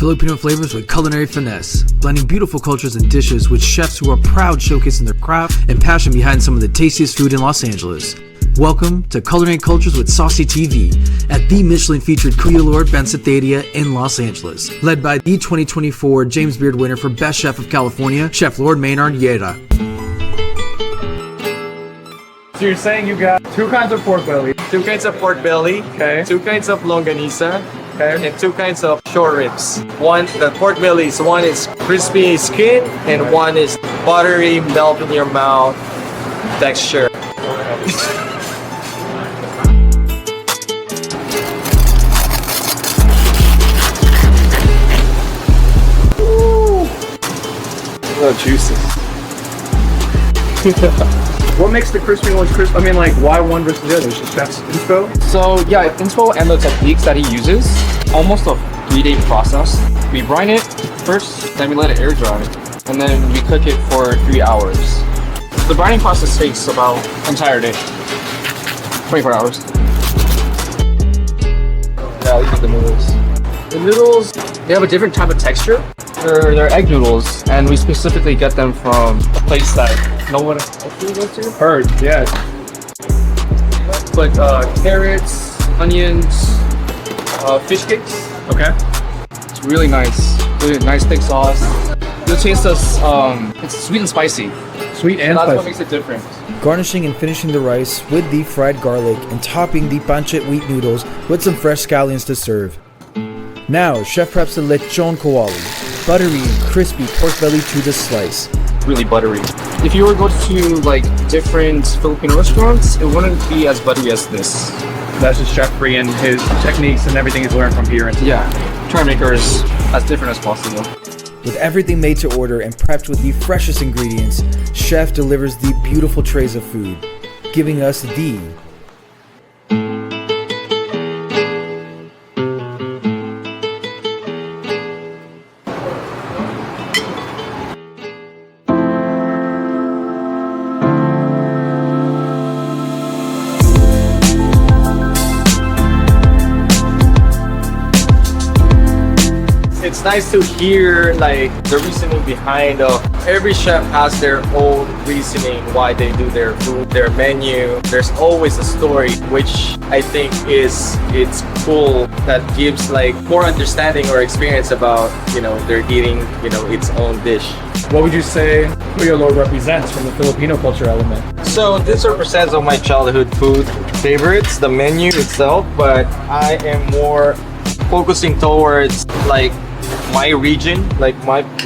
Filipino flavors with culinary finesse, blending beautiful cultures and dishes with chefs who are proud showcasing their craft and passion behind some of the tastiest food in Los Angeles. Welcome to Culinary Cultures with SaucyTV at the Michelin-featured Kuya Lord Bensatheria in Los Angeles, led by the 2024 James Beard winner for Best Chef of California, Chef Lord Maynard Llera. So you're saying you got 2 kinds of pork belly. 2 kinds of pork belly, Okay. 2 kinds of longanisa, Okay. and 2 kinds of short ribs. The pork bellies, one is crispy skin and one is buttery, melt in your mouth texture. So juicy. What makes the crispy ones crisp? I mean, like, why one versus the other? It's just chef's info? So yeah, inspo and the techniques that he uses, almost a 3-day process. We brine it first, then we let it air dry, and then we cook it for 3 hours. The brining process takes about an entire day, 24 hours. Yeah, these are the noodles. The noodles, they have a different type of texture. They're egg noodles, and we specifically get them from a place that no one else will go to. Heard, yeah. But carrots, onions, fish cakes. Okay. It's really nice thick sauce. You'll taste this, it's sweet and spicy. Sweet and That's what spicy. makes it different. Garnishing and finishing the rice with the fried garlic and topping the pancit wheat noodles with some fresh scallions to serve. Now, Chef preps the Lechon Kawali, buttery and crispy pork belly to the slice. Really buttery. If you were to go to like different Filipino restaurants, it wouldn't be as buttery as this. That's just Chef Free and his techniques and everything he's learned from here. Yeah, try to make ours as different as possible. With everything made to order and prepped with the freshest ingredients, Chef delivers the beautiful trays of food, giving us the It's nice to hear like the reasoning behind every chef has their own reasoning why they do their food, their menu. There's always a story, which I think it's cool, that gives like more understanding or experience about, they're eating, its own dish. What would you say Kuya Lord represents from the Filipino culture element? So this represents all my childhood food favorites, the menu itself, but I am more focusing towards like my region, like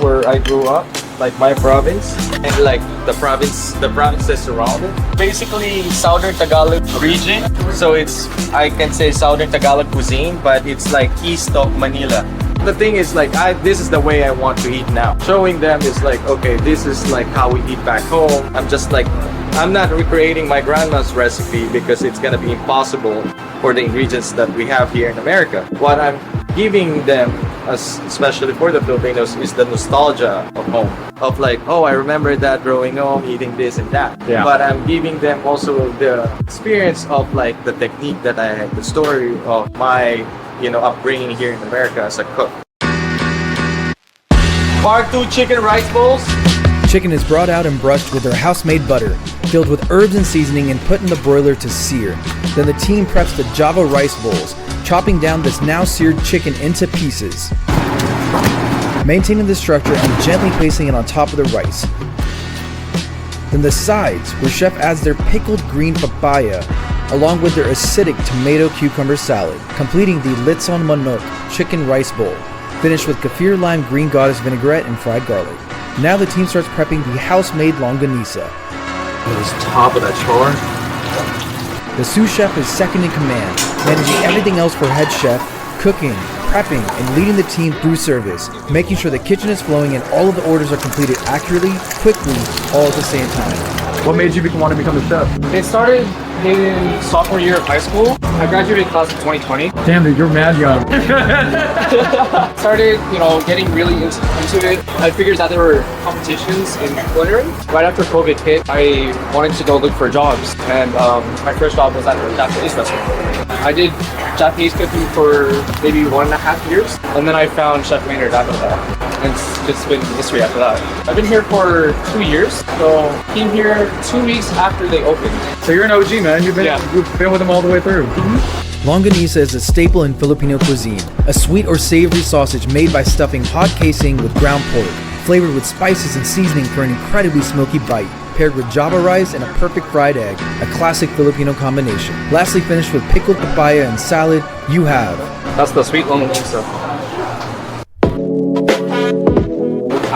where I grew up, like my province, and like the provinces surrounded. Basically, Southern Tagalog region. So I can say Southern Tagalog cuisine, but it's like east of Manila. The thing is like this is the way I want to eat now. Showing them is like, okay, this is like how we eat back home. I'm not recreating my grandma's recipe because it's gonna be impossible for the ingredients that we have here in America. What I'm giving them, especially for the Filipinos, is the nostalgia of home. Of like, oh, I remember that growing up, eating this and that. Yeah. But I'm giving them also the experience of like the technique that I had, the story of my, upbringing here in America as a cook. Part 2 chicken rice bowls. chicken is brought out and brushed with their house-made butter, filled with herbs and seasoning and put in the broiler to sear. Then the team preps the Java rice bowls, chopping down this now seared chicken into pieces, maintaining the structure and gently placing it on top of the rice. Then the sides, where Chef adds their pickled green papaya, along with their acidic tomato cucumber salad, completing the Lechon manok chicken rice bowl, finished with kaffir lime green goddess vinaigrette and fried garlic. Now the team starts prepping the house-made longanisa. This top of that char. The sous chef is second in command, managing everything else for head chef, cooking, prepping, and leading the team through service, making sure the kitchen is flowing and all of the orders are completed accurately, quickly, all at the same time. What made you want to become a chef? It started in sophomore year of high school. I graduated class of 2020. Damn, dude, you're mad young. Started, getting really into it. I figured that there were competitions in culinary. Right after COVID hit, I wanted to go look for jobs, and my first job was at the Japanese restaurant. I did Japanese cooking for maybe 1.5 years, and then I found Chef Maynard after that. And it's just been history after that. I've been here for 2 years, so came here 2 weeks after they opened. So you're an OG, man. You've been with them all the way through. Longanisa is a staple in Filipino cuisine, a sweet or savory sausage made by stuffing hot casing with ground pork, flavored with spices and seasoning for an incredibly smoky bite, paired with Java rice and a perfect fried egg, a classic Filipino combination. Lastly, finished with pickled papaya and salad, you have. That's the sweet longanisa.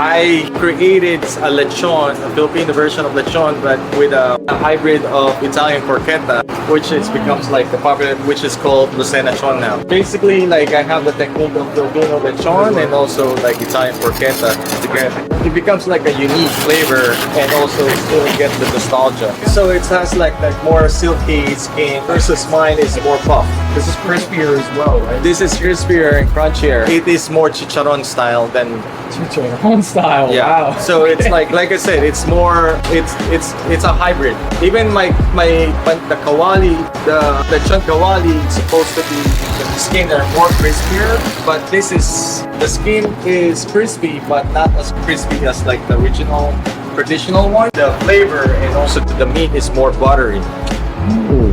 I created a lechon, a Filipino version of lechon, but with a hybrid of Italian porchetta, which becomes like the popular, which is called Lucenachon now. Basically, like I have the technique of Filipino lechon and also like Italian porchetta together. It becomes like a unique flavor and also still gets the nostalgia. So it has like more silky skin versus mine is more puff. This is crispier as well, right? This is crispier and crunchier. It is more chicharron style than Chicharron style. yeah. Wow. So it's like I said, it's more it's a hybrid. Even the Kawali, the Lechon Kawali, it's supposed to be the skin are more crispier, but the skin is crispy, but not as crispy as like the original traditional one. The flavor and also the meat is more buttery.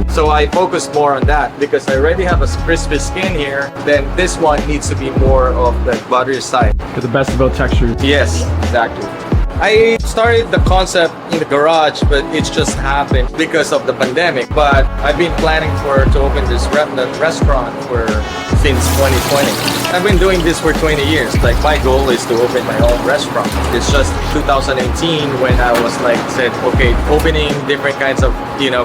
So I focused more on that because I already have a crispy skin here. Then this one needs to be more of the buttery side. Get the best of both textures. Yes, exactly. I started the concept in the garage, but it's just happened because of the pandemic. But I've been planning to open this restaurant since 2020. I've been doing this for 20 years. Like my goal is to open my own restaurant. It's just 2018 when I was said, okay, opening different kinds of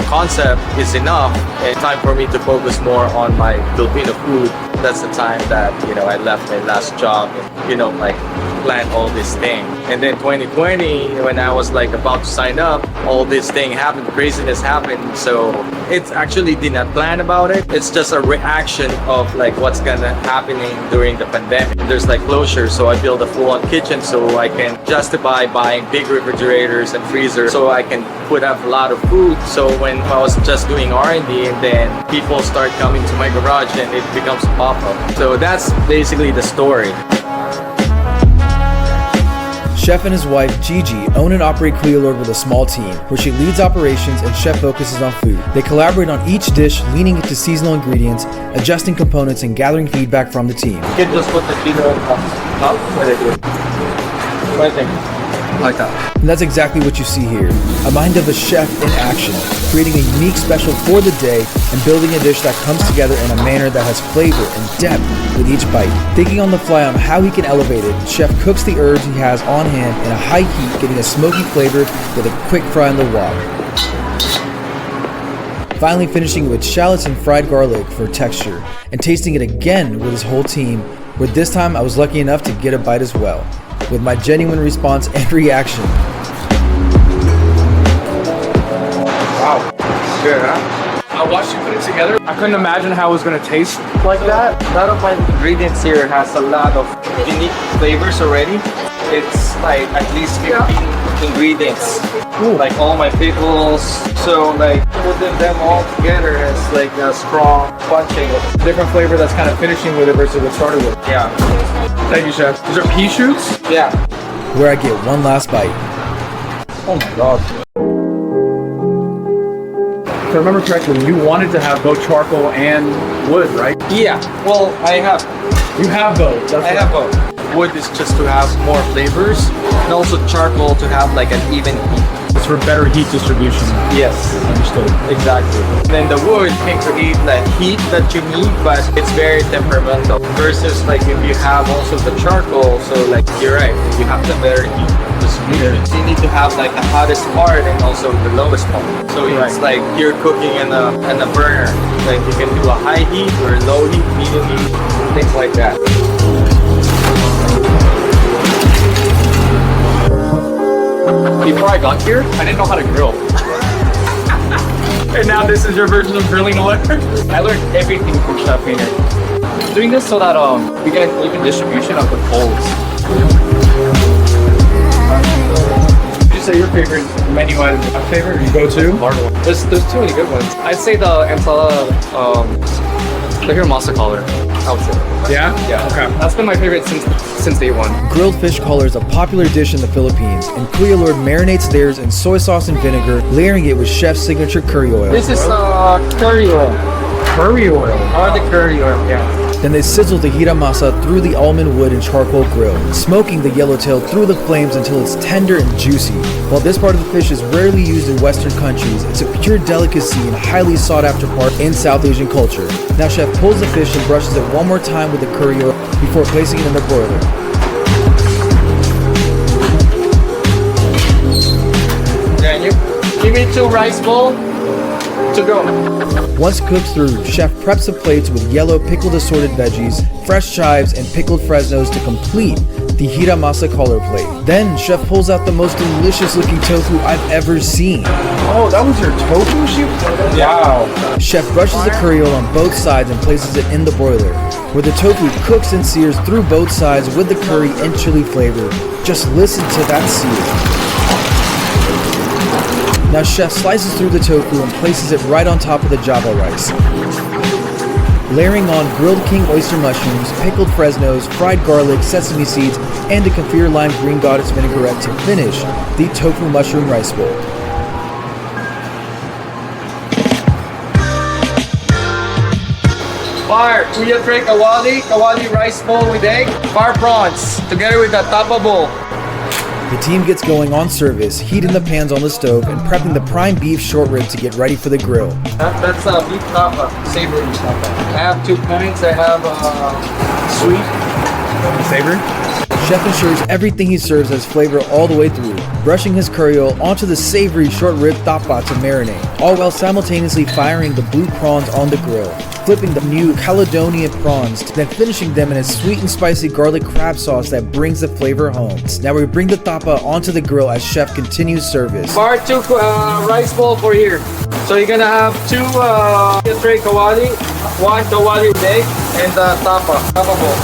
concept is enough, and time for me to focus more on my Filipino food. That's the time that I left my last job and plan all this thing. And then 2020, when I was about to sign up, all this thing happened, craziness happened. So it actually did not plan about it. It's just a reaction of what's gonna happening during the pandemic. There's closure, so I built a full-on kitchen so I can justify buying big refrigerators and freezers so I can put up a lot of food. So when I was just doing R&D, and then people start coming to my garage and it becomes a pop-up. So that's basically the story. Chef and his wife, Gigi, own and operate Kuya Lord with a small team, where she leads operations and Chef focuses on food. They collaborate on each dish, leaning into seasonal ingredients, adjusting components, and gathering feedback from the team. You can just put the chino on top. What do you think? Like that. And that's exactly what you see here. A mind of a chef in action, creating a unique special for the day and building a dish that comes together in a manner that has flavor and depth with each bite. Thinking on the fly on how he can elevate it, Chef cooks the herbs he has on hand in a high heat, getting a smoky flavor with a quick fry in the wok. Finally finishing with shallots and fried garlic for texture, and tasting it again with his whole team, where this time I was lucky enough to get a bite as well, with my genuine response and reaction. Wow. Good, huh? I watched you put it together. I couldn't imagine how it was going to taste like that. A lot of my ingredients here has a lot of unique flavors already. It's at least 15 ingredients. Ooh. All my pickles. So putting them all together has a strong punching. Different flavor that's kind of finishing with it versus what started with. Yeah. Thank you, Chef. These are pea shoots? Yeah. Where I get one last bite. Oh my God. If I remember correctly, you wanted to have both charcoal and wood, right? Yeah. Well, I have. You have both. That's I have both. Wood is just to have more flavors, and also charcoal to have an even heat. It's for better heat distribution. Yes. Understood. Exactly. Then the wood can create that heat that you need, but it's very temperamental. Versus if you have also the charcoal, so you're right, you have the better heat distribution. So you need to have the hottest part and also the lowest part. So it's you're cooking in a burner. You can do a high heat or low heat, medium heat, things like that. Before I got here, I didn't know how to grill. And now this is your version of grilling a letter? I learned everything from Chef Maynard. Doing this so that we get an even distribution of the coals. You say your favorite menu item is? My favorite, or you go to? There's too many good ones. I'd say the ensalada, the Hiramasa collar. I would say. Yeah? Yeah. Okay. That's been my favorite since day one. Grilled fish collar is a popular dish in the Philippines, and Kuya Lord marinates theirs in soy sauce and vinegar, layering it with chef's signature curry oil. This is curry oil. Curry oil. Or the curry oil, yeah. Then they sizzle the Hiramasa through the almond wood and charcoal grill, smoking the yellowtail through the flames until it's tender and juicy. While this part of the fish is rarely used in Western countries, it's a pure delicacy and highly sought after part in South Asian culture. Now chef pulls the fish and brushes it one more time with the curry oil before placing it in the broiler. Then you give me 2 rice bowl to go. Once cooked through, chef preps the plates with yellow pickled assorted veggies, fresh chives, and pickled fresnos to complete the Hiramasa collar plate. Then chef pulls out the most delicious looking tofu I've ever seen. Oh, that was your tofu shoot? Wow. Chef brushes the curry oil on both sides and places it in the broiler, where the tofu cooks and sears through both sides with the curry and chili flavor. Just listen to that sear. Now chef slices through the tofu and places it right on top of the java rice, layering on grilled king oyster mushrooms, pickled fresnos, fried garlic, sesame seeds, and a kaffir lime green goddess vinaigrette to finish the tofu mushroom rice bowl. Fire, Kuya Kawali rice bowl with egg, fire prawns, together with the tapa bowl. The team gets going on service, heating the pans on the stove and prepping the prime beef short rib to get ready for the grill. That's beef tapa, savory tapa. I have 2 kinds. I have sweet. Savory? Chef ensures everything he serves has flavor all the way through, brushing his curry oil onto the savory short rib tapa to marinate, all while simultaneously firing the blue prawns on the grill, flipping the new Caledonian prawns, then finishing them in a sweet and spicy garlic crab sauce that brings the flavor home. Now we bring the tapa onto the grill as chef continues service. Bar 2 rice bowl for here. So you're gonna have 2 tray kawali, 1 kawali with egg, and tapa bowl.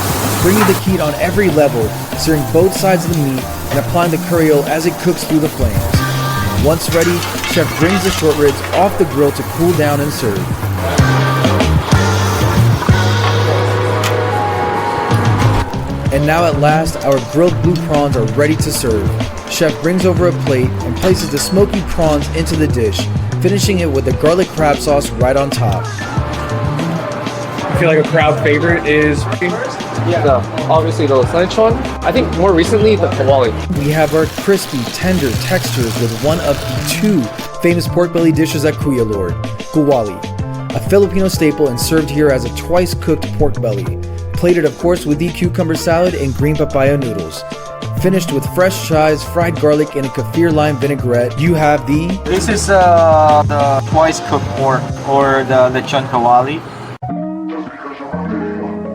Bringing the heat on every level, searing both sides of the meat and applying the curry oil as it cooks through the flames. Once ready, chef brings the short ribs off the grill to cool down and serve. And now at last, our grilled blue prawns are ready to serve. Chef brings over a plate and places the smoky prawns into the dish, finishing it with the garlic crab sauce right on top. I feel like a crowd favorite is... Yeah, obviously the Lucenachon. I think more recently the Kawali. We have our crispy, tender textures with one of the 2 famous pork belly dishes at Kuya Lord, Kawali, a Filipino staple and served here as a twice-cooked pork belly, plated of course with the cucumber salad and green papaya noodles. Finished with fresh chives, fried garlic, and a kaffir lime vinaigrette, you have the... This is the twice cooked pork, or the Lechon Kawali.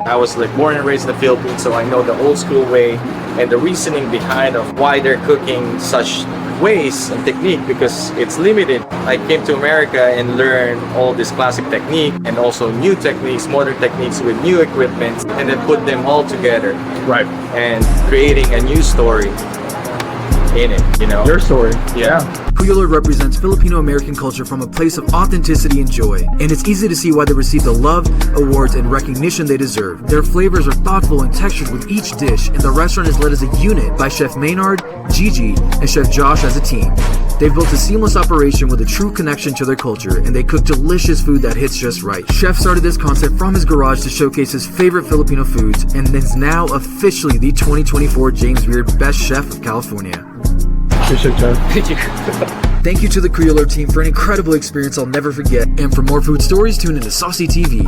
I was like born and raised in the Philippines, so I know the old school way and the reasoning behind of why they're cooking such ways and technique, because it's limited. I came to America and learned all this classic technique and also new techniques, modern techniques with new equipment, and then put them all together. Right. And creating a new story in it, you know. Your story. Yeah. Kuya Lord represents Filipino-American culture from a place of authenticity and joy, and it's easy to see why they receive the love, awards, and recognition they deserve. Their flavors are thoughtful and textured with each dish, and the restaurant is led as a unit by Chef Maynard, Gigi, and Chef Josh as a team. They've built a seamless operation with a true connection to their culture, and they cook delicious food that hits just right. Chef started this concept from his garage to showcase his favorite Filipino foods, and is now officially the 2024 James Beard Best Chef of California. Appreciate you. Thank you. Thank you to the Kuya Lord team for an incredible experience I'll never forget. And for more food stories, tune into SaucyTV.